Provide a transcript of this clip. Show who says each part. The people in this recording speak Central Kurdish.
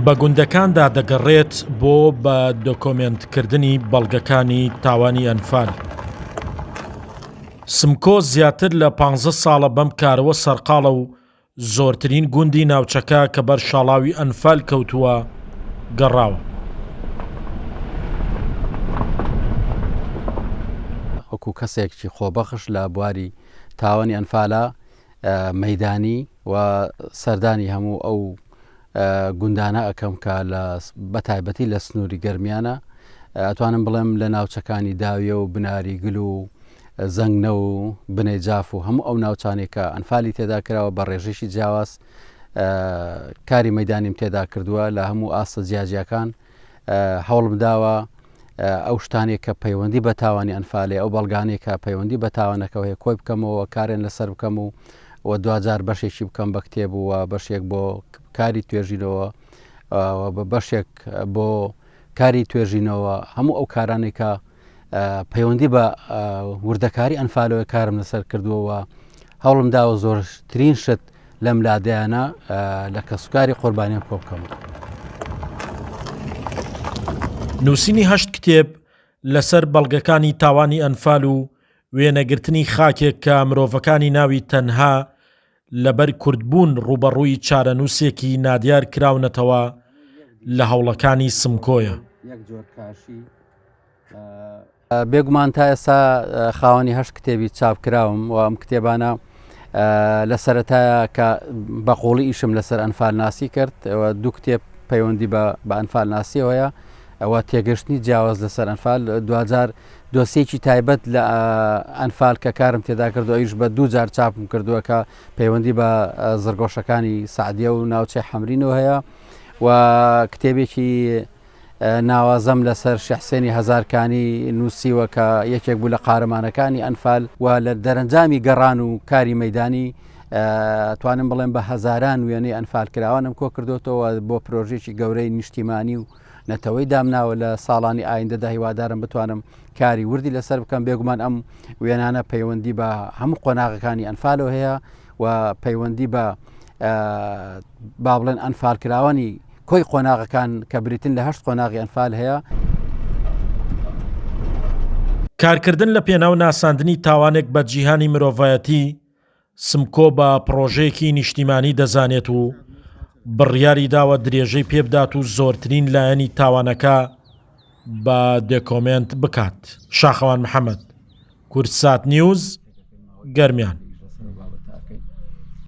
Speaker 1: بە گوندەکاندا دەگەڕێت بۆ بە دۆکۆمنتکردنی بەڵگەکانی تاوانی ئەنفال. سمکۆ زیاتر لە 15 ساڵە بەم کارەوە سەرقاڵە و زۆرترین گوندی ناوچەکە کە بەر شاڵاوی ئەنفال کەوتووە گەڕاوە.
Speaker 2: وەکو کەسێکی خۆبەخش لە بواری تاوانی ئەنفالە مەیدانی و سەردانی هەموو ئەو گوندانە ئەەکەم کە بەتایبەتی لە سنووری گەرمیانە ئەتوانم بڵێم لە ناوچەکانی داویە و بناری گل و زەنگنە و بنێجاف و هەموو ئەو ناوچانێکە ئەنفالی تێدا کراوە بە ڕێژێکی جیاواز کاری مەیدانیم تێدا کردووە لە هەموو ئاستە جیاجیەکان هەوڵم داوە ئەو شتانێک کە پەیوەندی بە تاوانی ئەنفالێ ئەو بەڵگانێک کە پەیوەندی بە تاوانەکەەوە هەیە کۆی بکەمەوە کارێن لەسەر بکەم و دوجار بەشێکی بکەم بە کتێب و بەشێک بۆ کاری توێژینەوە بەشێک بۆ کاری توێژینەوە هەموو ئەو کارانێکە پەیوەندی بە وردەکاری ئەنفالەوە کارم لەسەر کردووەوە هەوڵم داوە زۆرترین شت لەم لادەیانە لە کەسوکاری قوربانیان کۆ بکەم.
Speaker 1: نووسینی 8 کتێب لەسەر بەڵگەکانی تاوانی ئەنفال و وێنەگرتنی خاکێک کە مرۆڤەکانی ناوی تەنها لەبەر کوردبوون ڕوبەڕووی چارەنووسێکی نادیار کراونەتەوە لە هەوڵەکانی سمکۆیە.
Speaker 2: بێگومان تا ئێستا خاوەنی 8 کتێبی چاپکراوم و ئەم کتێبانە لە سەرەتایە کە بەقوڵی ئیشم لەسەر ئەنفال ناسی کرد دوو کتێب پەیوەندی بە ئەنفال ناسیەوەیە ئەوە تێگەشتنی جیاواز لەسەر ئەنفال دوجار دۆسیێکی تایبەت لە ئەنفال کە کارم تێدا کردو ئەویش بە دوو جار چاپم کردووە کە پەیوەندی بە زرگۆشەکانی سعدیە و ناوچەی حەمرینەوە هەیە و کتێبێکی ناوازەم لەسەر شەحسێنی هەزارکانی نووسیوە کە یەکێک بوو لە قارەمانەکانی ئەنفال و لە دەرەنجامی گەڕان و کاری مەیدانی توانم بڵێم بە هەزاران وێنەی ئەنفال کراوانم کۆ کردوتەوە بۆ پرۆژێکی گەورەی نیشتیمانی و نەتەوەی دامناوە لە ساڵانی ئایندەدا هیوادارم بتوانم کاری وردی لەسەر بکەم. بێگومان ئەم وێنانە پەیوەندی بە هەموو قۆناغەکانی ئەنفالەوە هەیە و پەیوەندی بە با بڵێن ئەنفال کراوانی کۆی قۆناغەکان کە بریتن لە 8 قۆناغی ئەنفال هەیە.
Speaker 1: کارکردن لە پێناو ناساندنی تاوانێک بە جیهانی مرۆڤایەتی سمکۆ بە پرۆژەیەکی نیشتیمانی دەزانێت و بڕیاری داوە درێژەی پێبدات و زۆرترین لایەنی تاوانەکە بە دۆکۆمنت بکات. شاخەوان محەممەد، کورتسات نیوز، گەرمیان.